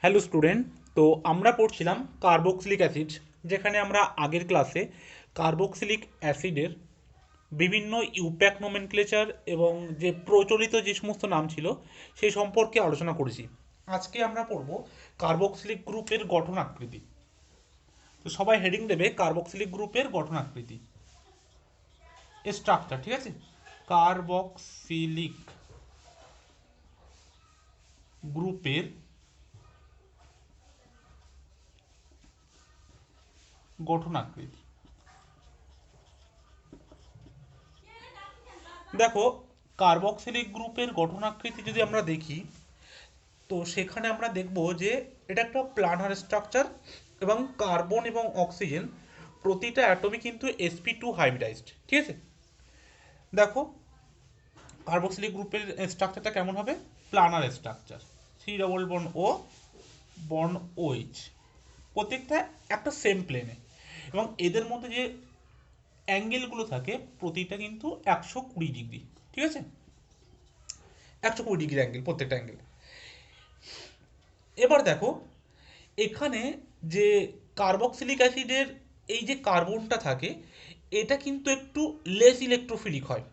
Hello student. তো আমরা পড়ছিলাম কার্বক্সিলিক অ্যাসিড, যেখানে আমরা আগের ক্লাসে কার্বক্সিলিক অ্যাসিডের বিভিন্ন ইউপ্যাক নোমেনক্লেচার এবং যে প্রচলিত যে সমস্ত নাম ছিল সেই সম্পর্কে আলোচনা করেছি। আজকে আমরা পড়ব কার্বক্সিলিক গ্রুপের গঠন আকৃতি। তো সবাই হেডিং দেবে কার্বক্সিলিক গ্রুপের গঠন আকৃতি, স্ট্রাকচার। ঠিক আছে, কার্বক্সিলিক গ্রুপের গঠন আকৃতি। দেখো, কার্বক্সিলিক গ্রুপের গঠনাকৃতি যদি আমরা দেখি, তো সেখানে আমরা দেখব যে এটা একটা প্লানার স্ট্রাকচার এবং কার্বন এবং অক্সিজেন প্রতিটা অ্যাটমই কিন্তু sp2 হাইব্রিডাইজড। ঠিক আছে, দেখো কার্বক্সিলিক গ্রুপের স্ট্রাকচারটা কেমন হবে। Planar structure, C double bond O bond OH, প্রত্যেকটা একটা সেম প্লেনে, এবং এদের মধ্যে যে অ্যাঙ্গেলগুলো থাকে প্রতিটা কিন্তু 120 ডিগ্রি। ঠিক আছে, 120 ডিগ্রি অ্যাঙ্গেল প্রত্যেকটা অ্যাঙ্গেল। এবার দেখো, এখানে যে কার্বক্সিলিক অ্যাসিডের এই যে কার্বনটা থাকে, এটা কিন্তু একটু লেস ইলেকট্রোফিলিক হয়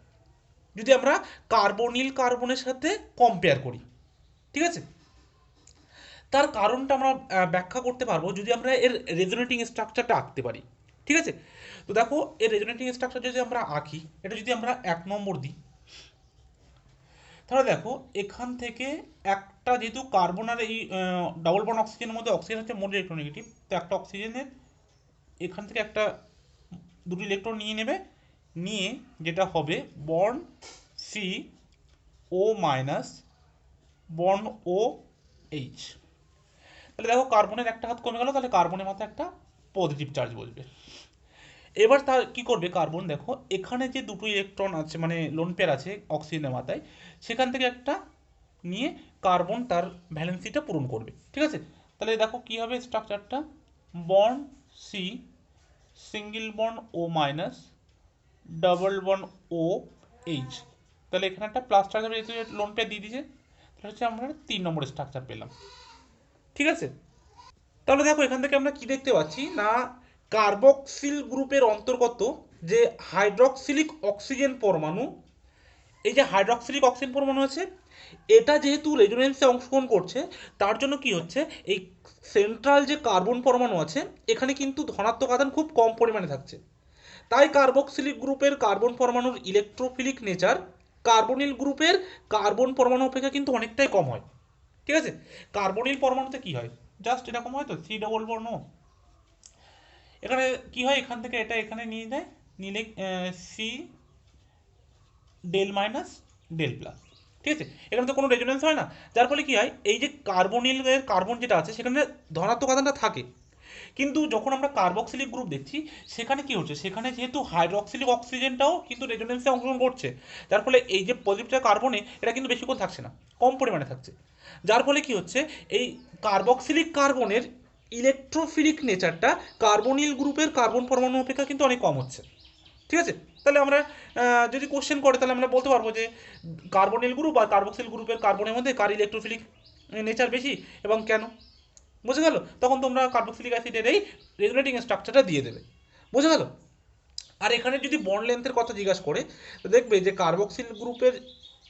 যদি আমরা কার্বনিল কার্বনের সাথে কম্পেয়ার করি। ঠিক আছে, তার কারণটা আমরা ব্যাখ্যা করতে পারবো যদি আমরা এর রেজোনেটিং স্ট্রাকচারটা আঁকতে পারি। ঠিক আছে, তো দেখো এর রেজোনেটিং স্ট্রাকচার যদি আমরা আঁকি, এটা যদি আমরা 1 নম্বর দিই, তাহলে দেখো এখান থেকে একটা, যেহেতু কার্বন আর এই ডাবল বন্ড অক্সিজেনের মধ্যে অক্সিজেন হচ্ছে মোট ইলেকট্রোনেগেটিভ, তো একটা অক্সিজেনের এখান থেকে একটা দুটো ইলেকট্রন নিয়ে নেবে, নিয়ে যেটা হবে বন্ড সি ও মাইনাস বন্ড ও এইচ। তাহলে দেখো কার্বনের একটা হাত কমে গেল, তাহলে কার্বনের মাথায় একটা পজিটিভ চার্জ বসবে। এবার তার কি করবে কার্বন, দেখো এখানে যে দুটো ইলেকট্রন আছে মানে লোন পেয়ার আছে অক্সিজেনের মাথায়, সেখান থেকে একটা নিয়ে কার্বন তার ভ্যালেন্সিটা পূরণ করবে। ঠিক আছে, তাহলে দেখো কি হবে স্ট্রাকচারটা, bond C, single bond O minus, double bond O H. তাহলে এখানে একটা প্লাস চার্জ হবে, যেহেতু লোন পেয়ার দিয়ে দিয়েছে, তাহলে হচ্ছে আমরা 3 নম্বরের স্ট্রাকচার পেলাম। ঠিক আছে, তাহলে দেখো এখান থেকে আমরা কি দেখতে পাচ্ছি না, কার্বক্সিল গ্রুপের অন্তর্গত যে হাইড্রক্সিলিক অক্সিজেন পরমাণু, এই যে হাইড্রক্সিলিক অক্সিজেন পরমাণু আছে, এটা যেহেতু রেজোনেন্সে অংশগ্রহণ করছে, তার জন্য কি হচ্ছে, এই সেন্ট্রাল যে কার্বন পরমাণু আছে এখানে কিন্তু ধনাত্মক আধান খুব কম পরিমাণে থাকছে। তাই কার্বক্সিলিক গ্রুপের কার্বন পরমাণুর ইলেকট্রোফিলিক নেচার কার্বনিল গ্রুপের কার্বন পরমাণু অপেক্ষা কিন্তু অনেকটাই কম হয়। ঠিক আছে, কার্বনিল পরমাণুতে কি হয়, জাস্ট এরকম হয়, তো সি ডবল বর্ণ। এখানে কি হয়, এখান থেকে এটা এখানে নিয়ে যায়, নিলে C del minus del plus. ঠিক আছে, এখানে তো কোনো রেজোনেন্স হয় না, যার ফলে কি হয়, এই যে কার্বনিলের কার্বন যেটা আছে সেখানে ধনাত্মক আধানটা থাকে। কিন্তু যখন আমরা কার্বক্সিলিক গ্রুপ দেখছি, সেখানে কি হচ্ছে, সেখানে যেহেতু হাইড্রক্সিলিক অক্সিজেনটাও কিন্তু রেজোনেন্সে অংশগ্রহণ করছে, যার ফলে এই যে পজিটিভটা কার্বনে এটা কিন্তু বেশিক্ষণ থাকছে না, কম পরিমাণে থাকছে। যার ফলে কি হচ্ছে, এই কার্বক্সিলিক কার্বনের ইলেকট্রোফিলিক নেচারটা কার্বনিল গ্রুপের কার্বন পরমাণু অপেক্ষা কিন্তু অনেক কম হচ্ছে। ঠিক আছে, তাহলে আমরা যদি কোশ্চেন করে তাহলে আমরা বলতে পারবো যে কার্বনিল গ্রুপ আর কার্বক্সিল গ্রুপের কার্বনের মধ্যে কার ইলেকট্রোফিলিক নেচার বেশি এবং কেন। বুঝে গেল, তখন তোমরা কার্বক্সিলিক অ্যাসিডের এই রেগুলেটিং স্ট্রাকচারটা দিয়ে দেবে। বুঝে গেল। আর এখানে যদি বন্ড লেন্থের কথা জিজ্ঞাসা করে, তো দেখবে যে কার্বক্সিল গ্রুপের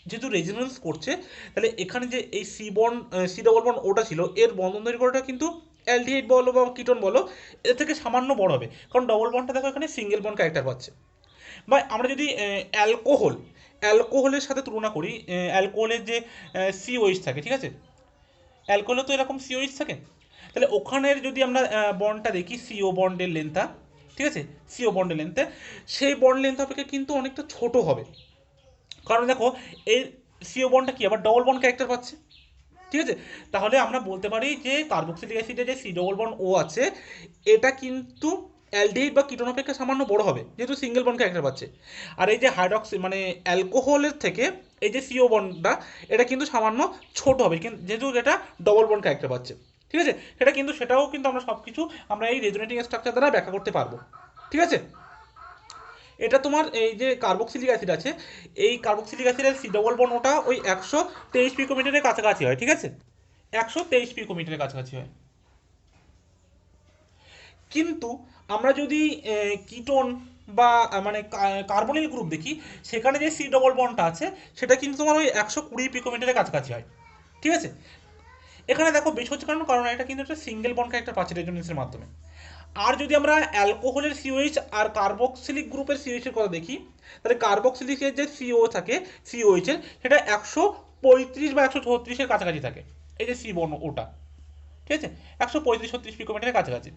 যেহেতু রেজোনেন্স করছে, তাহলে এখানে যে এই C bond, C double bond ওটা ছিল, এর বন্ধন দৈর্ঘ্যটা কিন্তু অ্যালডিহাইড বলো বা কিটোন বলো, এর থেকে সামান্য বড় হবে, কারণ ডবল বন্ডটা দেখো এখানে সিঙ্গেল বন্ড ক্যারেক্টার পাচ্ছে। বা আমরা যদি অ্যালকোহলের সাথে তুলনা করি, অ্যালকোহলের যে সিওইচ থাকে, ঠিক আছে, অ্যালকোহলে তো এরকম সিওইচ থাকে, তাহলে ওখানের যদি আমরা বন্ডটা দেখি, সিও বন্ডের লেন্থটা, ঠিক আছে, সিও বন্ডের লেন্থে, সেই বন্ড লেন্থ অপেক্ষা কিন্তু অনেকটা ছোট হবে। কারণ দেখো এই সিও বন্ডটা কি আবার ডবল বন্ড ক্যারেক্টার পাচ্ছে। ঠিক আছে, তাহলে আমরা বলতে পারি যে কার্বক্সিলিক অ্যাসিডে যে সি ডবল বন্ড ও আছে, এটা কিন্তু অ্যালডিহাইড বা কিটোন অপেক্ষা সামান্য বড় হবে, যেহেতু সিঙ্গেল বন্ড ক্যারেক্টার পাচ্ছে। আর এই যে হাইড্রক্সি মানে অ্যালকোহলের থেকে এই যে সিও বন্ডটা, এটা কিন্তু সামান্য ছোট হবে, কিন্তু যেহেতু এটা ডবল বন্ড ক্যারেক্টার পাচ্ছে। ঠিক আছে, সেটাও কিন্তু আমরা সব কিছু আমরা এই রেজোনেটিং স্ট্রাকচার দ্বারা ব্যাখ্যা করতে পারবো। ঠিক আছে, এটা তোমার এই যে কার্বক্সিলিক অ্যাসিড আছে, এই কার্বক্সিলিক অ্যাসিডের সি ডবল বন্ড ওটা ওই 123 পিকোমিটারের কাছাকাছি হয়। ঠিক আছে, 123 পিকোমিটারের কাছাকাছি হয়। কিন্তু আমরা যদি কিটোন বা মানে কার্বনিল গ্রুপ দেখি, সেখানে যে সি ডবল বন্ডটা আছে সেটা কিন্তু তোমার ওই 120 পিকোমিটারের কাছাকাছি হয়। ঠিক আছে, এখানে দেখো বেশ হচ্ছে কারণ এটা কিন্তু একটা সিঙ্গেল বন্ড ক্যারেক্টার পাচ্ছে রেজোনেন্সের মাধ্যমে। আর যদি আমরা অ্যালকোহলের সিওএইচ আর কার্বক্সিলিক গ্রুপের সিওএইচ এর কথা দেখি, তাহলে কার্বক্সিলিকের যে সিও থাকে সিওএইচ এর, সেটা 135 বা 136-এর কাছাকাছি থাকে, এই যে সি বর্ণ ওটা। ঠিক আছে, 135-36 পিকোমিটারের কাছাকাছি।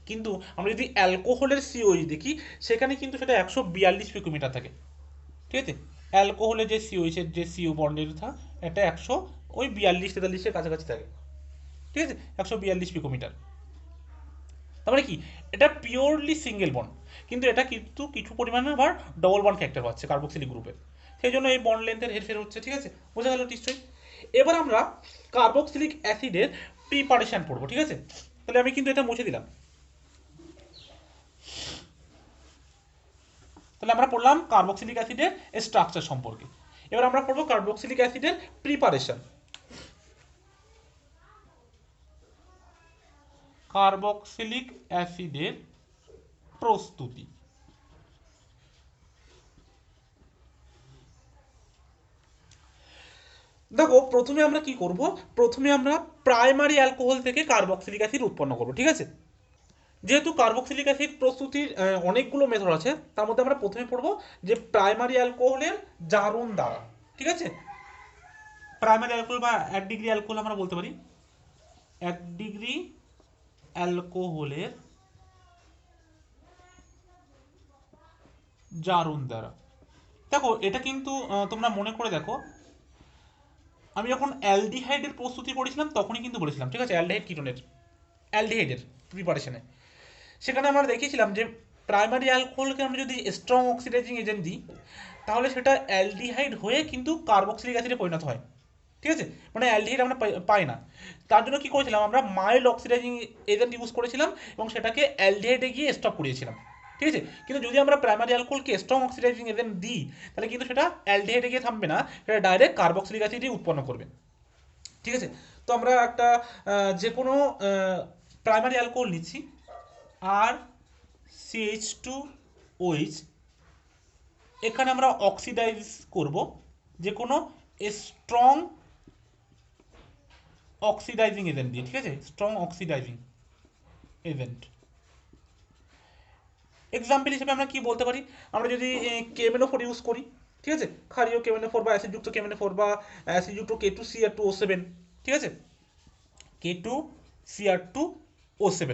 কিন্তু আমরা যদি অ্যালকোহলের সিওএইচ দেখি, সেখানে কিন্তু সেটা 142 পিকোমিটার থাকে। ঠিক আছে, অ্যালকোহলের যে সিওএইচ এর যে সিও বন্ডের এটা 142-43-এর কাছাকাছি থাকে। ঠিক আছে, 142 পিকোমিটার। তার মানে কি, এটা পিওরলি সিঙ্গেল বন্ড, কিন্তু এটা কিন্তু কিছু পরিমাণে আবার ডবল বন্ড ক্যারেক্টার পাচ্ছে কার্বক্সিলিক গ্রুপে, সেই জন্য এই বন্ড লেন্থের হেরফের হচ্ছে। ঠিক আছে, বোঝা গেল নিশ্চয়ই। এবার আমরা কার্বক্সিলিক অ্যাসিডের প্রিপারেশন পড়বো। ঠিক আছে, তাহলে আমি কিন্তু এটা মুছে দিলাম। তাহলে আমরা পড়লাম কার্বক্সিলিক অ্যাসিডের স্ট্রাকচার সম্পর্কে। এবার আমরা পড়বো কার্বক্সিলিক অ্যাসিডের প্রিপারেশন। কার্বক্সিলিক অ্যাসিডের প্রস্তুতি। দেখো, প্রথমে আমরা কি করব, প্রথমে আমরা প্রাইমারি অ্যালকোহল থেকে কার্বক্সিলিক অ্যাসিড উৎপন্ন করব। ঠিক আছে, যেহেতু কার্বক্সিলিক অ্যাসিড প্রস্তুতির অনেকগুলো মেথড আছে, তার মধ্যে আমরা প্রথমে পড়ব যে প্রাইমারি অ্যালকোহলের জারণ দ্বারা। ঠিক আছে, প্রাইমারি অ্যালকোহল বা 1 ডিগ্রি অ্যালকোহল আমরা বলতে পারি, 1 ডিগ্রি অ্যালকোহলের জারণ দ্বারা। দেখো, এটা কিন্তু তোমরা মনে করে দেখো, আমি যখন অ্যালডিহাইডের প্রস্তুতি পড়েছিলাম তখনই কিন্তু বলেছিলাম। ঠিক আছে, অ্যালডিহাইড কিটোনের, অ্যালডিহাইডের প্রিপারেশনে, সেখানে আমরা দেখিয়েছিলাম যে প্রাইমারি অ্যালকোহলকে আমরা যদি স্ট্রং অক্সিডাইজিং এজেন্ট দিই, তাহলে সেটা অ্যালডিহাইড হয়ে কিন্তু কার্বক্সিলিক অ্যাসিডে পরিণত হয়। ঠিক আছে, মানে অ্যালডিহাইড আমরা পাই না। তার জন্য কি করেছিলাম, আমরা মাইল্ড অক্সিডাইজিং এজেন্ট ইউজ করেছিলাম এবং সেটাকে অ্যালডিহাইডে গিয়ে স্টপ করিয়েছিলাম। ঠিক আছে, কিন্তু যদি আমরা প্রাইমারি অ্যালকোহলকে স্ট্রং অক্সিডাইজিং এজেন্ট দিই, তাহলে কিন্তু সেটা অ্যালডিহাইডে গিয়ে থামবে না, সেটা ডাইরেক্ট কার্বক্সিলিক অ্যাসিডই উৎপন্ন করবে। ঠিক আছে, তো আমরা একটা যে কোনো প্রাইমারি অ্যালকোহল নিচ্ছি, আর CH2OH, এখানে আমরা অক্সিডাইজ করব যে কোনো স্ট্রং অক্সিডাইজিং এজেন্ট দিয়ে। ঠিক আছে, স্ট্রং অক্সিডাইজিং এজেন্ট। এক্সাম্পল হিসেবে আমরা কি বলতে পারি, আমরা যদি কেমেনোফোর ইউজ করি, ঠিক আছে, ক্ষারীয় কেমেনোফোর বা অ্যাসিডযুক্ত কেমেনোফোর বা অ্যাসিডযুক্ত K2Cr2O7, ঠিক আছে, K2Cr2O7,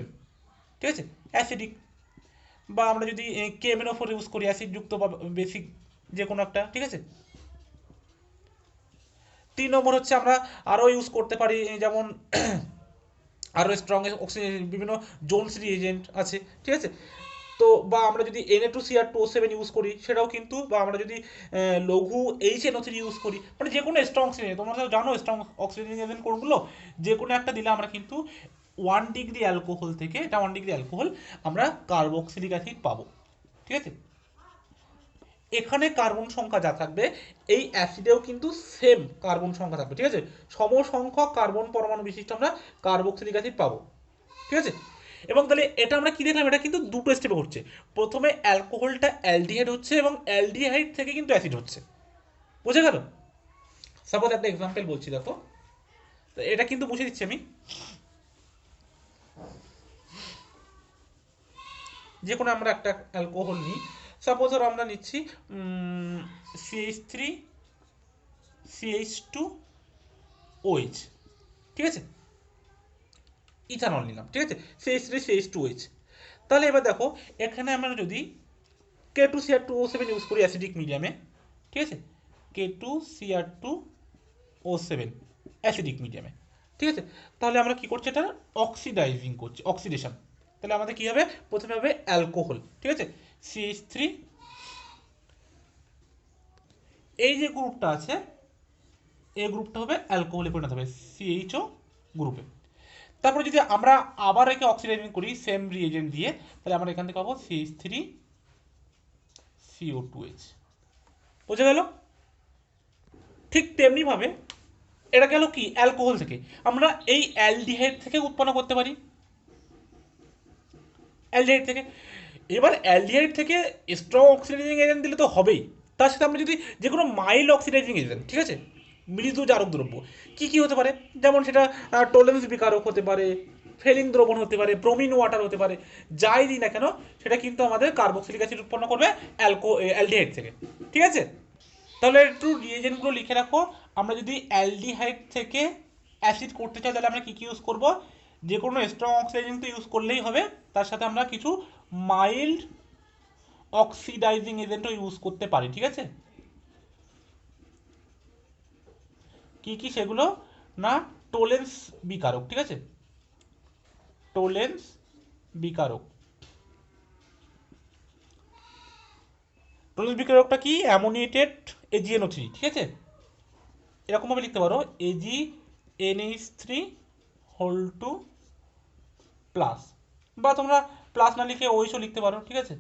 ঠিক আছে, অ্যাসিডিক। বা আমরা যদি কেমেনোফোর ইউজ করি, অ্যাসিডযুক্ত বা বেসিক যে কোনো একটা। ঠিক আছে, 3 নম্বর হচ্ছে আমরা আরও ইউজ করতে পারি, যেমন আরও স্ট্রং অক্সিজেন বিভিন্ন জোনস রিএজেন্ট আছে। ঠিক আছে, তো বা আমরা যদি Na2Cr2O7 ইউজ করি সেটাও কিন্তু, বা আমরা যদি লঘু HNO3 ইউজ করি, মানে যে কোনো স্ট্রং অক্সিজেন, তোমরা তো জানো স্ট্রং অক্সিজেন এজেন্ট কোনগুলো, যে কোনো একটা দিলে আমরা কিন্তু 1 ডিগ্রি অ্যালকোহল থেকে, এটা 1 ডিগ্রি অ্যালকোহল, আমরা কার্বক্সিলিক অ্যাসিড পাবো। ঠিক আছে, এখানে কার্বন সংখ্যা যা থাকবে, এই অ্যাসিডেও কিন্তু সেম কার্বন সংখ্যা থাকবে। ঠিক আছে, সমসংখ্যক কার্বন পরমাণু বিশিষ্ট আমরা কার্বক্সিলিক অ্যাসিড পাবো। ঠিক আছে, এবং তাহলে এটা আমরা কি দেখলাম, এটা কিন্তু দুটো স্টেপে ঘটছে। প্রথমে অ্যালকোহলটা অ্যালডিহাইড হচ্ছে এবং অ্যালডিহাইড থেকে কিন্তু অ্যাসিড হচ্ছে। বুঝে গেল? সাপোজ একটা এক্সাম্পল বলছি, দেখো, তো এটা কিন্তু মুছে দিচ্ছি আমি। যে কোনো আমরা একটা অ্যালকোহল নিই, সাপোজ ধরো আমরা নিচ্ছি CH3CH2OH, ঠিক আছে, ইথানল নিলাম। ঠিক আছে, CH3CH2OH। তাহলে এবার দেখো, এখানে আমরা যদি K2Cr2O7 ইউজ করি অ্যাসিডিক মিডিয়ামে, ঠিক আছে, K2Cr2O7 অ্যাসিডিক মিডিয়ামে, ঠিক আছে, তাহলে আমরা কি করছি, এটা অক্সিডাইজিং করছি, অক্সিডেশন। তাহলে আমাদের কি হবে, প্রথমে হবে অ্যালকোহল। ঠিক আছে, CH3, এই যে গ্রুপটা আছে, এই গ্রুপটা হবে অ্যালকোহলে পরিণত হবে, CHO গ্রুপে। তারপরে যদি আমরা আবার একে অক্সিডাইজিং করি সেম রিএজেন্ট দিয়ে, তাহলে আমরা এখান থেকে পাবো CH3CO2H। বুঝে গেল? ঠিক তেমনি ভাবে এটা গেল কি অ্যালকোহল থেকে। আমরা এই অ্যালডিহাইড থেকে উৎপন্ন করতে পারি, অ্যালডিহাইড থেকে। এবার অ্যালডিহাইড থেকে স্ট্রং অক্সিডাইজিং এজেন্ট দিলে তো হবেই, তার সাথে আমরা যদি যে কোনো মাইল্ড অক্সিডাইজিং এজেন্ট, ঠিক আছে, মৃদু জারক দ্রব্য কি কি হতে পারে, যেমন সেটা টোলেন্স বিকারক হতে পারে, ফেলিং দ্রবণ হতে পারে, ব্রোমিন ওয়াটার হতে পারে, যাই দিই না কেন সেটা কিন্তু আমাদের কার্বক্সিলিক অ্যাসিড উৎপন্ন করবে অ্যালডিহাইড থেকে, ঠিক আছে। তাহলে একটু রিয়েজেন্টগুলো লিখে রাখো। আমরা যদি অ্যালডিহাইড থেকে অ্যাসিড করতে চাই তাহলে আমরা কী কী ইউজ করব, যে কোনো স্ট্রং অক্সিডাইজিং তো ইউজ করলেই হবে, তার সাথে আমরা কিছু মাইল্ড অক্সিডাইজিং এজেন্টও ইউজ করতে পারি, ঠিক আছে। কি কি সেগুলো, না টোলেন্স বিকারক, ঠিক আছে, টোলেন্স বিকারক। টোলেন্স বিকারকটা কি, অ্যামোনিয়েটেড AgNO3, ঠিক আছে, এরকমভাবে লিখতে পারো AgNH3 হোল টু প্লাস, বা তোমরা প্লাস না লিখে ওইসও লিখতে পারো, ঠিক আছে,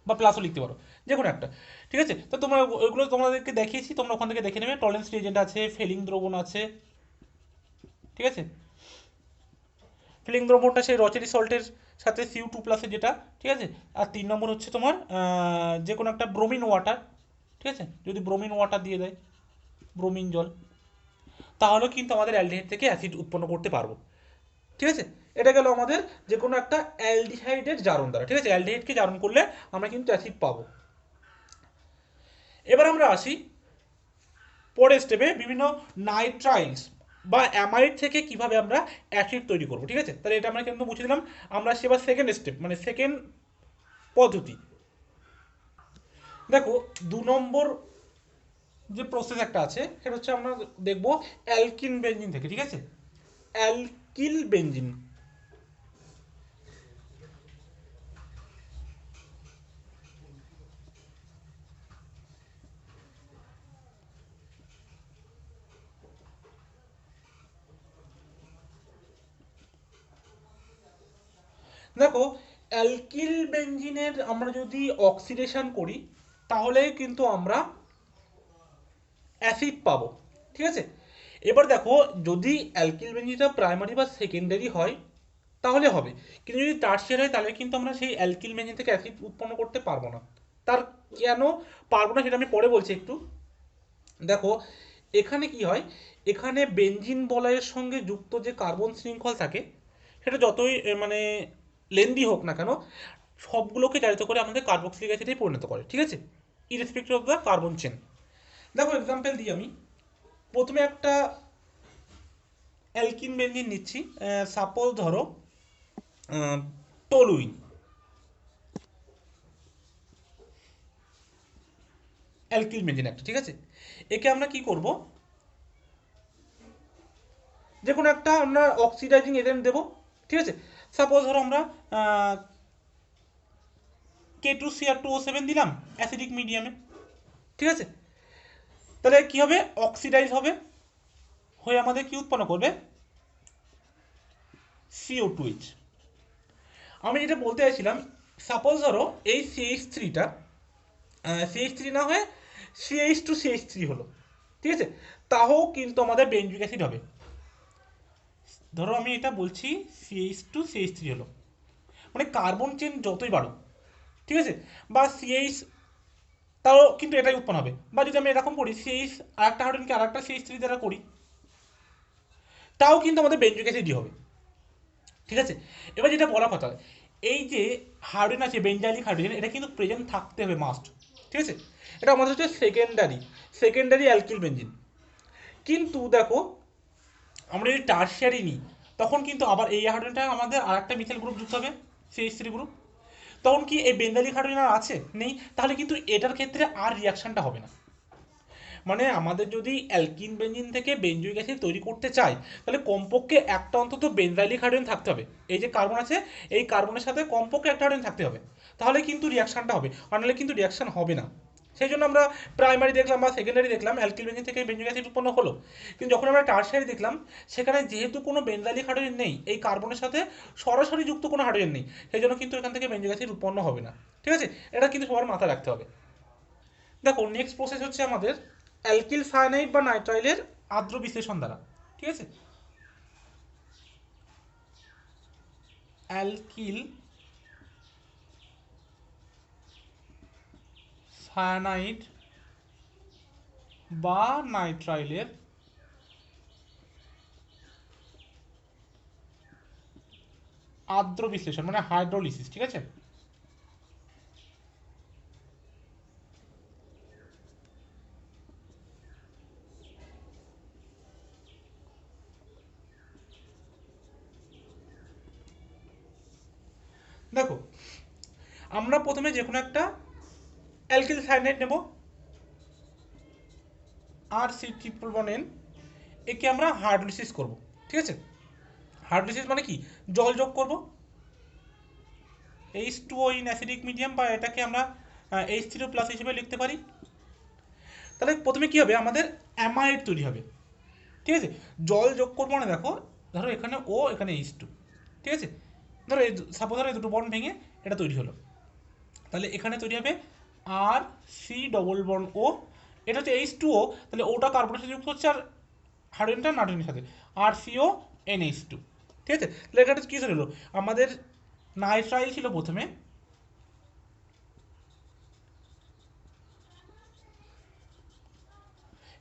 বা প্লাসও লিখতে পারো, যে কোনো একটা, ঠিক আছে। তো তোমরা ওইগুলো তোমাদেরকে দেখিয়েছি, তোমরা ওখান থেকে দেখে নেবে। টলেন্স রিয়েজেন্ট আছে, ফেলিং দ্রবণ আছে, ঠিক আছে। ফিলিং দ্রবণটা সেই রচেরি সল্টের সাথে Cu2+ যেটা, ঠিক আছে। আর 3 নম্বর হচ্ছে তোমার যে কোনো একটা ব্রোমিন ওয়াটার, ঠিক আছে, যদি ব্রোমিন ওয়াটার দিয়ে দেয়, ব্রোমিন জল, তাহলেও কিন্তু আমাদের অ্যালডিহাইড থেকে অ্যাসিড উৎপন্ন করতে পারবো, ঠিক আছে। এটা গেল আমাদের যে কোনো একটা অ্যালডিহাইডের জারণ দ্বারা, ঠিক আছে, অ্যালডিহাইডকে জারণ করলে আমরা কিন্তু অ্যাসিড পাবো। এবার আমরা আসি পরের স্টেপে, বিভিন্ন নাইট্রাইলস বা অ্যামাইড থেকে কিভাবে আমরা অ্যাসিড তৈরি করব, ঠিক আছে। তাহলে এটা আমরা কিন্তু বুঝে দিলাম। আমরা আসছি এবার সেকেন্ড স্টেপ, মানে সেকেন্ড পদ্ধতি। দেখো 2 নম্বর যে প্রসেস একটা আছে সেটা হচ্ছে আমরা দেখবো অ্যালকিন বেঞ্জিন থেকে, ঠিক আছে, অ্যালকিল বেঞ্জিন। দেখো অ্যালকিল বেঞ্জিনের আমরা যদি অক্সিডেশন করি তাহলে কিন্তু আমরা অ্যাসিড পাবো, ঠিক আছে। এবার দেখো যদি অ্যালকিল বেঞ্জিনটা প্রাইমারি বা সেকেন্ডারি হয় তাহলে হবে, কিন্তু যদি টার্সিয়ারি হয় তাহলে কিন্তু আমরা সেই অ্যালকিল বেঞ্জিন থেকে অ্যাসিড উৎপন্ন করতে পারবো না। তার কেন পারবো না সেটা আমি পরে বলছি একটু। দেখো এখানে কি হয়, এখানে বেঞ্জিন বলয়ের সঙ্গে যুক্ত যে কার্বন শৃঙ্খল থাকে সেটা যতই মানে লেন্দি হোক না কেন, সবগুলোকে চালিত করে আমাদের কার্বক্সিলিক অ্যাসিডে পরিণত করে, ঠিক আছে, irrespective of the carbon chain. দেখো এক্সাম্পল দিই আমি। প্রথমে একটা অ্যালকিন বেঞ্জিন নিচ্ছি, সাপোজ ধরো টলুইন, অ্যালকিল বেঞ্জিন একটা, ঠিক আছে। একে আমরা কি করব, যে কোনো একটা আমরা অক্সিডাইজিং এজেন্ট দেবো, ঠিক আছে। সাপোজ ধরো আমরা K2Cr2O7 দিলাম অ্যাসিডিক মিডিয়ামে, ঠিক আছে। তাহলে কি হবে, অক্সিডাইজ হবে, হয়ে আমাদের কি উৎপন্ন করবে, CO2H। আমি যেটা বলতে চাইছিলাম, সাপোজ ধরো এই CH3টা CH3 না হয়ে CH2CH3 হলো, ঠিক আছে, তাও কিন্তু আমাদের বেঞ্জিক অ্যাসিড হবে। ধরো আমি এটা বলছি CH2CH3 হলো, মানে কার্বন চেন যতই বাড়ুক, ঠিক আছে, বা CH, তাও কিন্তু এটাই উৎপন্ন হবে। বা যদি আমি এরকম করি CH আরেকটা হাইড্রোজেনকে আরেকটা CH3 দ্বারা করি, তাও কিন্তু আমাদের বেঞ্জিক অ্যাসিডই হবে, ঠিক আছে। এবার যেটা বলা কথা, এই যে হাইড্রোজেন আছে বেঞ্জাইলিক হাইড্রোজেন, এটা কিন্তু প্রেজেন্ট থাকতে হবে মাস্ট, ঠিক আছে। এটা আমাদের হচ্ছে সেকেন্ডারি অ্যালকিল বেঞ্জিন। কিন্তু দেখো আমরা যদি টার্সিয়ারি নিই তখন কিন্তু আবার এই হাইড্রোজেনটা আমাদের আরেকটা মিথাইল গ্রুপ যুক্ত হবে, CH3 গ্রুপ। তখন কি এই বেঞ্জাইলিক হাইড্রোজেন আর আছে, নেই, তাহলে কিন্তু এটার ক্ষেত্রে আর রিয়াকশনটা হবে না। মানে আমাদের যদি অ্যালকিন বেঞ্জিন থেকে বেঞ্জয়িক অ্যাসিড তৈরি করতে চাই তাহলে কমপক্ষে একটা অন্তত বেনজাইলিক হাইড্রোজেন থাকতে হবে। এই যে কার্বন আছে এই কার্বনের সাথে কমপক্ষে একটা হাইড্রোজেন থাকতে হবে, তাহলে কিন্তু রিয়াকশনটা হবে, আর নাহলে কিন্তু রিয়াকশন হবে না। সেই জন্য আমরা প্রাইমারি দেখলাম বা সেকেন্ডারি দেখলাম অ্যালকিল বেঞ্জিন থেকে বেঞ্জয়িক অ্যাসিড উৎপন্ন হলো, কিন্তু যখন আমরা টারশিয়ারি দেখলাম সেখানে যেহেতু কোনো বেনজাইলিক হাইড্রোজেন নেই, এই কার্বনের সাথে সরাসরি যুক্ত কোনো হাইড্রোজেন নেই, সেই জন্য কিন্তু এখান থেকে বেঞ্জয়িক অ্যাসিড উৎপন্ন হবে না, ঠিক আছে। এটা কিন্তু সবার মাথায় রাখতে হবে। দেখো নেক্সট প্রসেস হচ্ছে আমাদের অ্যালকিল সায়ানাইড বা নাইট্রাইলের আদ্র বিশ্লেষণ দ্বারা, ঠিক আছে। অ্যালকিল সায়ানাইড বা নাইট্রাইলের আদ্র বিশ্লেষণ মানে হাইড্রোলিসিস, ঠিক আছে। দেখো আমরা প্রথমে যে কোনো একটা অ্যালকিল সায়ানাইড নেব, RC111N, একে আমরা হাইড্রোলিসিস করব, ঠিক আছে। হাইড্রোলিসিস মানে কি, জল যোগ করব H2O ইন অ্যাসিডিক মিডিয়াম, বা এটাকে আমরা H3+ হিসেবে লিখতে পারি। তাহলে প্রথমে কি হবে, আমাদের অ্যামাইড তৈরি হবে, ঠিক আছে। জল যোগ করবো মানে দেখো, ধরো এখানে ও, এখানে H2, ঠিক আছে। ধরো এই সাপোজ ধরো এই দুটো বন্ড ভেঙে এটা তৈরি হলো, তাহলে এখানে তৈরি হবে RC+O, এটা হচ্ছে H2O, তাহলে ওটা কার্বনের সাথে যুক্ত হচ্ছে আর হাইড্রোজেনটা নাইট্রোজেনের সাথে, RCONH2, ঠিক আছে। তাহলে এটা কী তৈরি হলো, আমাদের নাইট্রাইল ছিল প্রথমে,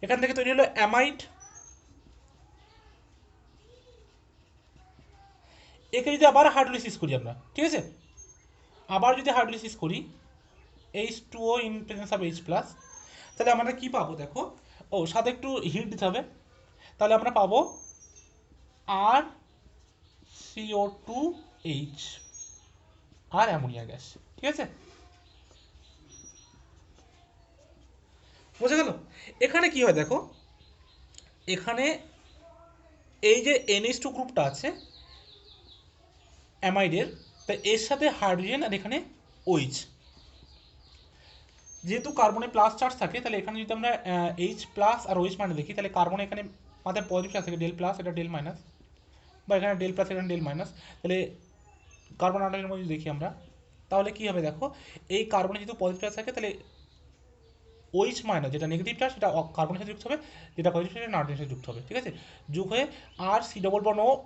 এখান থেকে তৈরি হলো অ্যামাইড, একে যদি আবার হাইড্রোলিসিস করি আমরা, ঠিক আছে, আবার যদি হাইড্রোলিসিস করি H2O in presence of H+, তাহলে আমরা কি পাবো দেখো, ও সাথে একটু হিট দিতে হবে, তাহলে আমরা পাবো RCO2H, আর অ্যামোনিয়া গ্যাস, ঠিক আছে। বোঝা গেল। এখানে কি হয় দেখো, এখানে এই যে NH2 গ্রুপটা আছে অ্যামাইডের, তাই এর সাথে হাইড্রোজেন আর এখানে OH, যেহেতু কার্বনে প্লাস চার্জ থাকে, তাহলে এখানে যদি আমরা H+ আর OH মানে দেখি, তাহলে কার্বনে এখানে মাথায় পজিটিভ চার্জ থাকে, ডেল প্লাস এটা ডেল মাইনাস, বা এখানে ডেল প্লাস এখানে ডেল মাইনাস, তাহলে কার্বন আয়নের মধ্যে দেখি আমরা, তাহলে কি হবে দেখো, এই কার্বনে যেহেতু পজিটিভ চার্জ থাকে, তাহলে OH মাইনাস যেটা নেগেটিভ চার্জ সেটা কার্বনের সাথে যুক্ত হবে, যেটা পজিটিভ সেটা নাইট্রোজেনের সাথে যুক্ত হবে, ঠিক আছে। যোগ হয়ে RC+O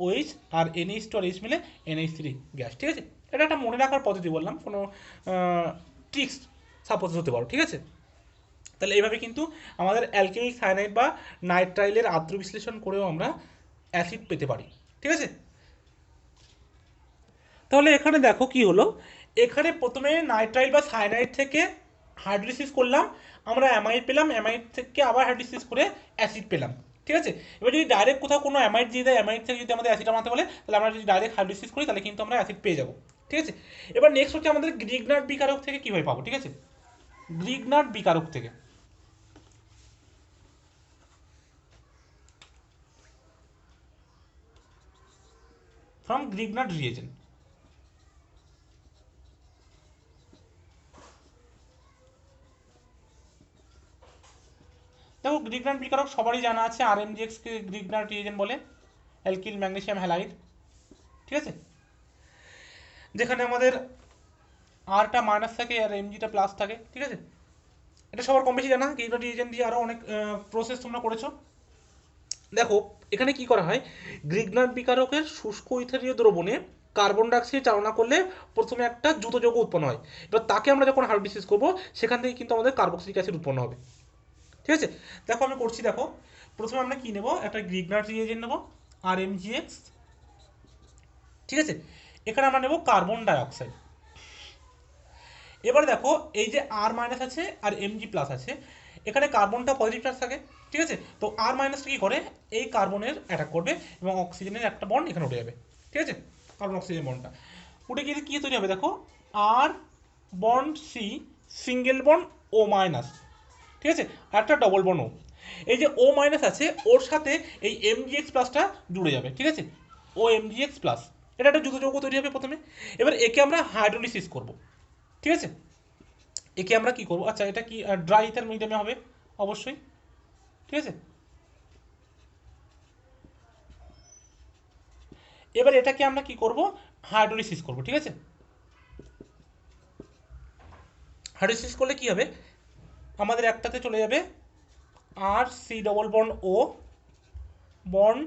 OH আর NH2 আর H মিলে NH3 গ্যাস, ঠিক আছে। এটা একটা মনে রাখার পদ্ধতি বললাম, কোনো ট্রিক্স সাপোজ হতে পারো, ঠিক আছে। তাহলে এইভাবে কিন্তু আমাদের অ্যালকিল সায়ানাইড বা নাইট্রাইলের আদ্র বিশ্লেষণ করেও আমরা অ্যাসিড পেতে পারি, ঠিক আছে। তাহলে এখানে দেখো কি হলো, এখানে প্রথমে নাইট্রাইল বা সায়ানাইড থেকে হাইড্রোলিসিস করলাম, আমরা অ্যামাইড পেলাম, অ্যামাইড থেকে আবার হাইড্রোলিসিস করে অ্যাসিড পেলাম, ঠিক আছে। এবার যদি ডাইরেক্ট কোথাও কোনো অ্যামাইড দিয়ে দেয়, অ্যামাইড থেকে যদি আমাদের অ্যাসিড বানাতে বলে, তাহলে আমরা যদি ডাইরেক্ট হাইড্রোলিসিস করি, তাহলে কিন্তু আমরা অ্যাসিড পেয়ে যাবো, ঠিক আছে। এবার নেক্সট হচ্ছে আমাদের গ্রিগনার্ড বিকারক থেকে কীভাবে পাবো, ঠিক আছে। গ্রিগনার্ড বিকারক থেকে, ফ্রম গ্রিগনার্ড রিয়েজেন্ট। দেখো গ্রিগনার্ড বিকারক সবারই জানা আছে, RMGX কে গ্রিগনার্ড রিয়েজেন্ট বলে, অ্যালকিল ম্যাগনেসিয়াম হ্যালাইড, ঠিক আছে। যেখানে আমাদের আরটা মাইনাস থাকে আর এমজিটা প্লাস থাকে, ঠিক আছে। এটা সবার কম বেশি জানা, গ্রিগনার্ড রিয়েজেন্ট দিয়ে আরও অনেক প্রসেস তোমরা করেছো। দেখো এখানে কি করা হয়, গ্রিগনার্ড বিকারকের শুষ্ক ইথানীয় দ্রবণে কার্বন ডাইঅক্সাইড চালনা করলে প্রথমে একটা দ্রুত যৌগ উৎপন্ন হয়, এবার তাকে আমরা যখন হাইড্রোলিসিস করবো, সেখান থেকে কিন্তু আমাদের কার্বক্সিলিক অ্যাসিড উৎপন্ন হবে, ঠিক আছে। দেখো আমি করছি, দেখো প্রথমে আমরা কি নেব, একটা গ্রিগনার্ড রিয়েজেন্ট নেব RMGX, ঠিক আছে। এখানে আমরা নেব কার্বন ডাইঅক্সাইড। এবার দেখো এই যে আর মাইনাস আছে আর Mg+ আছে, এখানে কার্বনটা পজিটিভ চার্জ থাকে, ঠিক আছে। তো আর মাইনাসটা কি করে, এই কার্বনের অ্যাটাক করবে এবং অক্সিজেনের একটা বন্ড এখানে উঠে যাবে, ঠিক আছে। কার্বন অক্সিজেন বন্ডটা উঠে গিয়ে কি তৈরি হবে দেখো, আর bond C, single bond O-, ঠিক আছে, আর একটা ডবল বন্ড ও। এই যে O- আছে ওর সাথে এই Mgx+টা জুড়ে যাবে, ঠিক আছে, OMgx+, এটা একটা যুত যৌগ তৈরি হবে প্রথমে। এবার একে আমরা হাইড্রোলিসিস করব, ঠিক আছে। একে আমরা কি করব, আচ্ছা এটা কি ড্রাই ইথার মিডিয়ামে হবে অবশ্যই, ঠিক আছে। এবার এটাকে আমরা কি করব, হাইড্রোলিসিস করব, ঠিক আছে। হাইড্রোলিসিস করলে কি হবে, আমাদের একটাতে চলে যাবে RC+O, বন্ড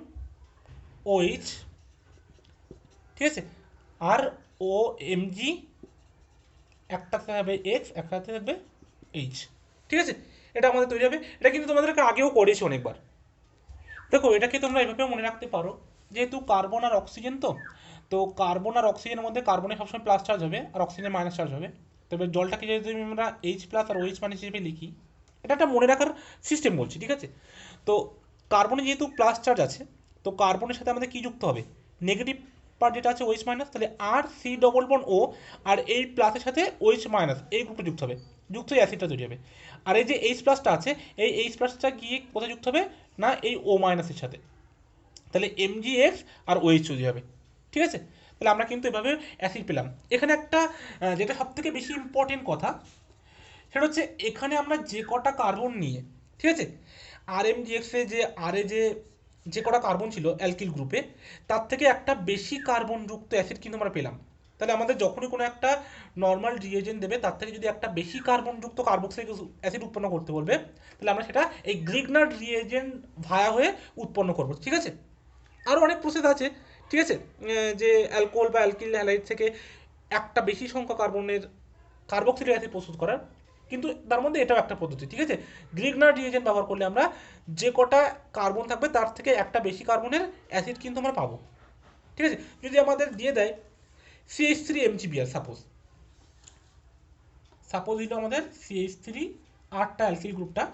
OH, ঠিক আছে, আর ও Mg একটাতে হবে X, একটাতে থাকবে H, ঠিক আছে। এটা আমাদের তৈরি হবে। এটা কিন্তু তোমাদেরকে আগেও করেছি অনেকবার। দেখো এটাকে তোমরা এভাবেও মনে রাখতে পারো, যেহেতু কার্বন আর অক্সিজেন, তো কার্বন আর অক্সিজেনের মধ্যে কার্বনে সবসময় প্লাস চার্জ হবে আর অক্সিজেনে মাইনাস চার্জ হবে। তবে জলটাকে যদি আমরা H প্লাস আর OH মাইনাস হিসেবে লিখি, এটা একটা মনে রাখার সিস্টেম বলছি, ঠিক আছে। তো কার্বনে যেহেতু প্লাস চার্জ আছে, তো কার্বনের সাথে আমাদের কি যুক্ত হবে, নেগেটিভ পার্ট যেটা আছে OH মাইনাস, তাহলে আর সি ডবল বন্ড ও, আর এই প্লাসের সাথে OH মাইনাস এই গ্রুপটা যুক্ত হবে, যুক্ত হয়ে অ্যাসিডটা তৈরি হবে। আর এই যে H প্লাসটা আছে, এই H প্লাসটা গিয়ে কোথায় যুক্ত হবে না এই O মাইনাসের সাথে, তাহলে MgX আর OH তৈরি হবে, ঠিক আছে। তাহলে আমরা কিন্তু এভাবে অ্যাসিড পেলাম। এখানে একটা যেটা সব থেকে বেশি ইম্পর্টেন্ট কথা, সেটা হচ্ছে এখানে আমরা যে কটা কার্বন নিয়ে, ঠিক আছে, আর এমজিএক্সে যে আরে যে কটা কার্বন ছিল অ্যালকিল গ্রুপে, তার থেকে একটা বেশি কার্বন যুক্ত অ্যাসিড কিন্তু আমরা পেলাম। তাহলে আমাদের যখনই কোনো একটা নর্মাল রিয়েজেন্ট দেবে, তার থেকে যদি একটা বেশি কার্বন যুক্ত কার্বক্সিলিক অ্যাসিড উৎপন্ন করতে বলবে, তাহলে আমরা সেটা এই গ্রিগনার রিয়েজেন্ট ভায়া হয়ে উৎপন্ন করব, ঠিক আছে। আরও অনেক প্রসেস আছে, ঠিক আছে, যে অ্যালকোহল বা অ্যালকিল হ্যালাইড থেকে একটা বেশি সংখ্যক কার্বনের কার্বক্সিলিক অ্যাসিড প্রস্তুত করার, কিন্তু তার মধ্যে এটাও একটা পদ্ধতি, ঠিক আছে। গ্রিগনার রিয়েজেন্ট ব্যবহার করলে আমরা যে কটা কার্বন থাকবে তার থেকে একটা বেশি কার্বনের অ্যাসিড কিন্তু আমরা পাবো, ঠিক আছে। যদি আমাদের দিয়ে দেয় CH3 MgBr, সাপোজ দিল আমাদের CH3 8টা অ্যালকিল গ্রুপটা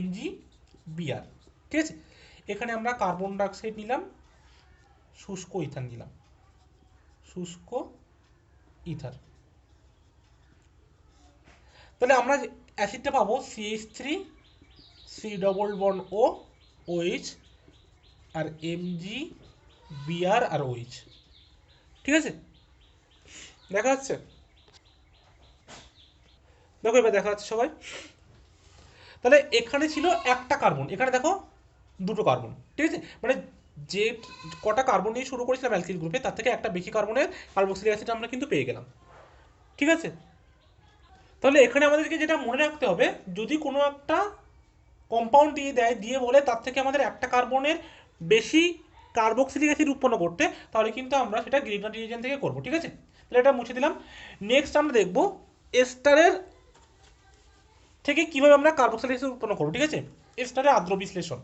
MgBr, ঠিক আছে। এখানে আমরা কার্বন ডাইঅক্সাইড নিলাম, শুষ্ক ইথার নিলাম, শুষ্ক ইথার, তাহলে আমরা অ্যাসিডটা পাবো CH3 সি ডবল বন্ড ও OH আর MgBr আর OH, ঠিক আছে। দেখা যাচ্ছে, দেখো এবার দেখা যাচ্ছে সবাই। তাহলে এখানে ছিল একটা কার্বন, এখানে দেখো দুটো কার্বন, ঠিক আছে। মানে যে কটা কার্বন নিয়ে শুরু করেছিলাম অ্যালকিল গ্রুপে, তার থেকে একটা বেশি কার্বনের কার্বক্সিলিক অ্যাসিড আমরা কিন্তু পেয়ে গেলাম, ঠিক আছে। তাহলে এখানে আমাদেরকে যেটা মনে রাখতে হবে, যদি কোনো একটা কম্পাউন্ড দিয়ে দেয়, দিয়ে বলে তার থেকে আমাদের একটা কার্বনের বেশি কার্বক্সিলিক অ্যাসিড উৎপন্ন করতে, তাহলে কিন্তু আমরা সেটা গ্রিগনার রিয়েজেন্ট থেকে করবো, ঠিক আছে। তাহলে এটা মুছে দিলাম। নেক্সট আমরা দেখব এস্টারের থেকে কিভাবে আমরা কার্বক্সিলিক অ্যাসিড উৎপন্ন করবো, ঠিক আছে। এস্টারের আদ্র বিশ্লেষণ,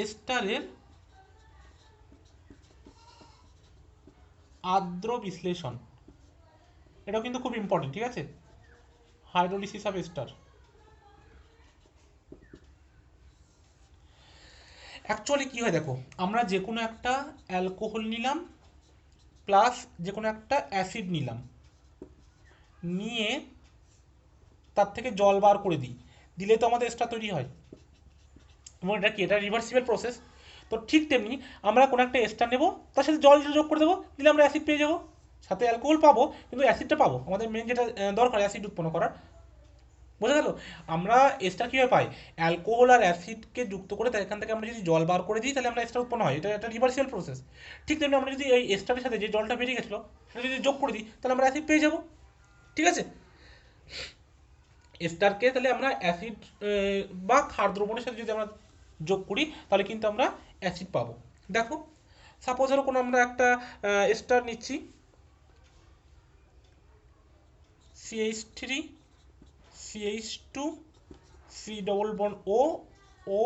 এস্টারের আদ্র বিশ্লেষণ, এটাও কিন্তু খুব ইম্পর্টেন্ট, ঠিক আছে। Hydrolysis of ester. অ্যাকচুয়ালি কি হয় দেখো, আমরা যে কোনো একটা অ্যালকোহল নিলাম প্লাস যে কোনো একটা অ্যাসিড নিলাম, নিয়ে তার থেকে জল বার করে দিই, দিলে তো আমাদের এস্টার তৈরি হয়, এবং এটা কি, এটা রিভার্সিবল প্রসেস। তো ঠিক তেমনি আমরা কোনো একটা এস্টার নেবো, তার সাথে জল যোগ করে দেবো, দিলে আমরা অ্যাসিড পেয়ে যাবো, সাথে অ্যালকোহল পাবো, কিন্তু অ্যাসিডটা পাবো, আমাদের মেন যেটা দরকার অ্যাসিড উৎপন্ন করার, বোঝা গেল। আমরা এস্টার কীভাবে পাই, অ্যালকোহল আর অ্যাসিডকে যুক্ত করে তার এখান থেকে আমরা যদি জল বার করে দিই, তাহলে আমরা এস্টার উৎপন্ন হয়, এটা একটা রিভার্সিবল প্রসেস। ঠিক তেমনি আমরা যদি এই এস্টারের সাথে যে জলটা বেরিয়ে গেছিলো সেটা যদি যোগ করে দিই, তাহলে আমরা অ্যাসিড পেয়ে যাবো, ঠিক আছে। এস্টারকে তাহলে আমরা অ্যাসিড বা ক্ষার দ্রবণের সাথে যদি আমরা যোগ করি, তাহলে কিন্তু আমরা অ্যাসিড পাবো। দেখো সাপোজ ধরো কোনো আমরা একটা এস্টার নিচ্ছি, CH3 CH2 C double bond ও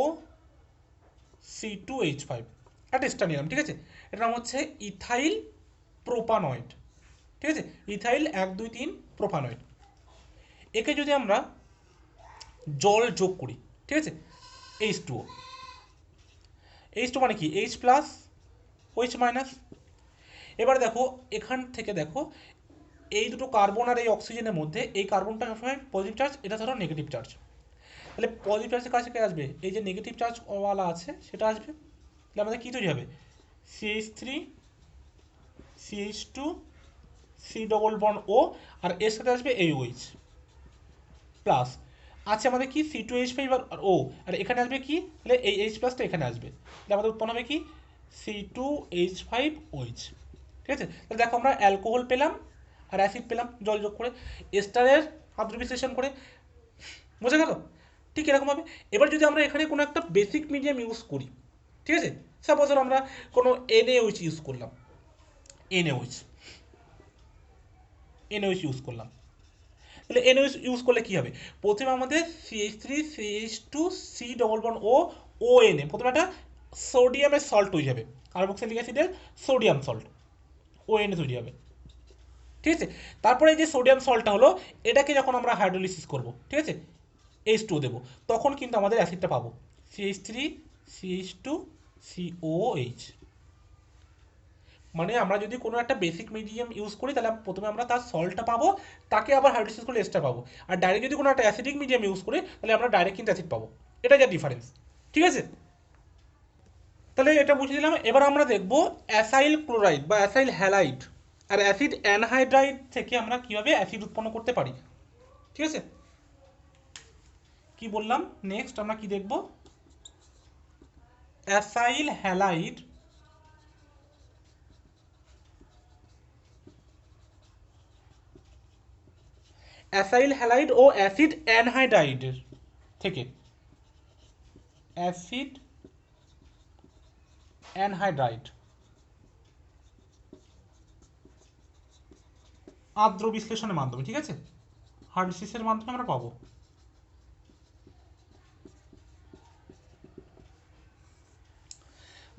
C2H5, একটা এস্টার নিলাম, ঠিক আছে। এটার নাম হচ্ছে ইথাইল প্রোপানয়েড, ঠিক আছে, ইথাইল 1 2 3 প্রোপানয়েড। একে যদি আমরা জল যোগ করি, ঠিক আছে, H2O, H2 মানে কি, H প্লাস OH মাইনাস। এবার দেখো এখান থেকে দেখো এই দুটো কার্বন আর এই অক্সিজেনের মধ্যে এই কার্বনটা সবসময় পজিটিভ চার্জ, এটা ধরো নেগেটিভ চার্জ, তাহলে পজিটিভ চার্জের কাছে কে আসবে, এই যে নেগেটিভ চার্জ ওয়ালা আছে সেটা আসবে, তাহলে আমাদের কী তৈরি হবে, CH3 CH2 C double bond O, আর এর সাথে আসবে এই OH প্লাস, আছে আমাদের কি C2H5 আর ও, আর এখানে আসবে কি, তাহলে এই H প্লাসটা এখানে আসবে, তাহলে আমাদের উৎপন্ন হবে কি C2H5OH, ঠিক আছে। তাহলে দেখো আমরা অ্যালকোহল পেলাম আর অ্যাসিড পেলাম জল যোগ করে, এস্টারের আদ্র বিশ্লেষণ করে, বোঝা গেল। ঠিক এরকমভাবে এবার যদি আমরা এখানে কোনো একটা বেসিক মিডিয়াম ইউজ করি, ঠিক আছে, সাপোজ আমরা কোনো NaOH ইউজ করলাম, NaOH ইউজ করলাম, তাহলে NaOH ইউজ করলে কী হবে, প্রথমে আমাদের CH3 CH2 C double bond O ONA, প্রথমে একটা সোডিয়ামের সল্ট তৈরি হবে, কার্বক্সিলিক অ্যাসিডের সোডিয়াম সল্ট ONA তৈরি হবে, ঠিক আছে। তারপরে এই যে সোডিয়াম সল্টটা হলো, এটাকে যখন আমরা হাইড্রোলিসিস করব, ঠিক আছে, H2 দেবো, তখন কিন্তু আমাদের অ্যাসিডটা পাবো CH3 CH2 COOH। মানে আমরা যদি কোনো একটা বেসিক মিডিয়াম ইউজ করি তাহলে প্রথমে আমরা তার সল্টটা পাবো, তাকে আবার হাইড্রোলিসিস করলে এসটা পাবো, আর ডাইরেক্ট যদি কোনো একটা অ্যাসিডিক মিডিয়াম ইউজ করি তাহলে আমরা ডাইরেক্ট কিন্তু অ্যাসিড পাবো, এটা যা ডিফারেন্স, ঠিক আছে। তাহলে এটা বুঝে দিলাম। এবার আমরা দেখবো অ্যাসাইল ক্লোরাইড বা অ্যাসাইল হ্যালাইড আর অ্যাসিড অ্যানহাইড্রাইড থেকে আমরা কীভাবে অ্যাসিড উৎপন্ন করতে পারি, ঠিক আছে। কি বললাম, নেক্সট আমরা কি দেখব, অ্যাসাইল হ্যালাইড ও অ্যাসিড অ্যানহাইড্রাইডের থেকে, অ্যাসিড অ্যানহাইড্রাইড আর্দ্র বিশ্লেষণের মাধ্যমে, ঠিক আছে, হাইড্রোলিসিসের মাধ্যমে আমরা পাবো।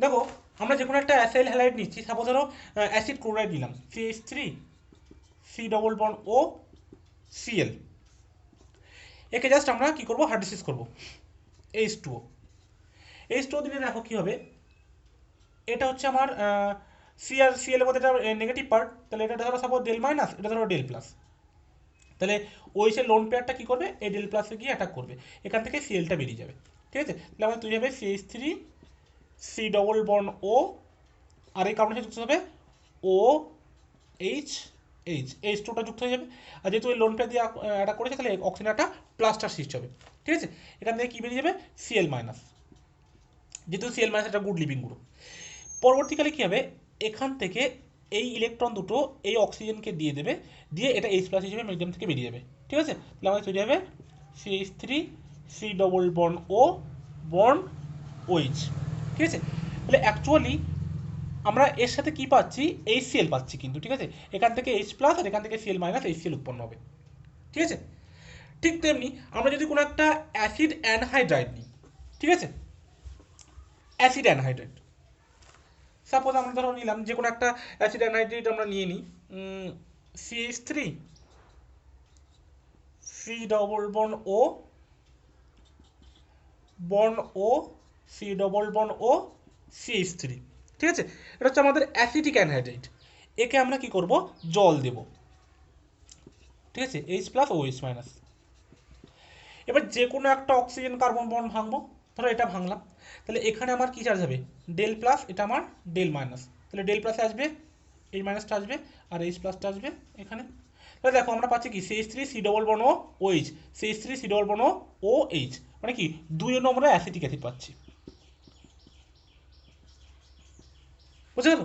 দেখো আমরা যে কোনো একটা অ্যাসাইল হ্যালাইড নিচ্ছি, সাপোজ ধরো অ্যাসিড ক্লোরাইড নিলাম CH3 C double bond O Cl, একে জাস্ট আমরা কি করব, হাইড্রোলিসিস করব H2O দিলে দেখো কি হবে, এটা হচ্ছে আমার Cl এর মধ্যে এটা নেগেটিভ পার্ট, তাহলে এটা ধরো সাপোজ ডেল মাইনাস, এটা ধরো ডেল প্লাস, তাহলে OH এর লোন পেয়ারটা কি করবে, এই ডেল প্লাসে গিয়ে অ্যাটাক করবে, এখান থেকে Clটা বেরিয়ে যাবে, ঠিক আছে। তাহলে আমাদের তৈরি হবে CH3 C double bond O, আর এই কার্বনের সাথে যুক্ত হবে OH, H2টা যুক্ত হয়ে যাবে, আর যেহেতু এই লোন পেয়ার দিয়ে অ্যাটাক করেছে তাহলে অক্সিজেন একটা প্লাসটার সৃষ্টি হবে, ঠিক আছে। এখান থেকে কি বেরিয়ে যাবে, Cl মাইনাস, যেহেতু Cl মাইনাস একটা গুড লিভিং গ্রুপ। পরবর্তীকালে কী হবে, এখান থেকে এই ইলেকট্রন দুটো এই অক্সিজেনকে দিয়ে দেবে, দিয়ে এটা H প্লাস হিসেবে মিডিয়াম থেকে বেরিয়ে যাবে, ঠিক আছে। তাহলে আমাদের তৈরি হবে CH3 C double bond O bond OH, ঠিক আছে। তাহলে অ্যাকচুয়ালি আমরা এর সাথে কি পাচ্ছি, HCl পাচ্ছি কিন্তু, ঠিক আছে, এখান থেকে H প্লাস আর এখান থেকে Cl মাইনাস HCl উৎপন্ন হবে, ঠিক আছে। ঠিক তেমনি আমরা যদি কোনো একটা অ্যাসিড অ্যানহাইড্রাইড নিই, ঠিক আছে, অ্যাসিড অ্যানহাইড্রাইড, সাপোজ আমরা ধরো নিলাম যে কোনো একটা অ্যাসিড অ্যানহাইড্রাইড আমরা নিয়ে নিই CH3 C double bond O bond O C double bond O CH3, ঠিক আছে। এটা হচ্ছে আমাদের অ্যাসিডিক অ্যানহাইড্রাইড, একে আমরা কি করব, জল দেব, ঠিক আছে, H প্লাস OH মাইনাস। এবার যে কোনো একটা অক্সিজেন কার্বন বন্ড ভাঙবো, ধরো এটা ভাঙলাম, তাহলে এখানে আমার কি চার্জ হবে, ডেল প্লাস, এটা আমার ডেল মাইনাস, তাহলে ডেল প্লাসে আসবে এই মাইনাসটা আসবে আর H প্লাসটা আসবে এখানে। তাহলে দেখো আমরা পাচ্ছি কি CH3 C double bond O OH, CH3 C double bond O OH, মানে কি দুই জন্য আমরা অ্যাসিটিক অ্যাসিড পাচ্ছি, বুঝতে গেল।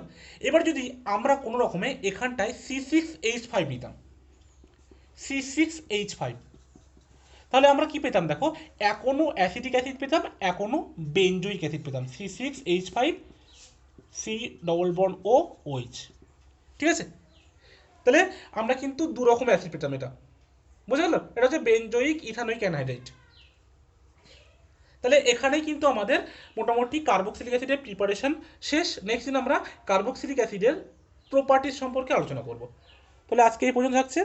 এবার যদি আমরা কোনো রকমে এখানটায় C6H5 নিতাম, C6H5, তাহলে আমরা কি পেতাম, দেখো এখনো অ্যাসিটিক অ্যাসিড পেতাম, এখনো বেনজোইক অ্যাসিড পেতাম, C6H5 C double bond O OH, ঠিক আছে। তাহলে আমরা কিন্তু দু রকম অ্যাসিড পেতাম, এটা বুঝা গেল, এটা হচ্ছে বেনজোইক ইথানোইক অ্যানহাইড্রাইড। তাহলে এখানেই কিন্তু আমাদের মোটামুটি কার্বক্সিলিক অ্যাসিডের প্রিপারেশন শেষ। নেক্সট দিন আমরা কার্বক্সিলিক অ্যাসিডের প্রপার্টিজ সম্পর্কে আলোচনা করব। তাহলে আজকে এই পর্যন্ত থাকছে।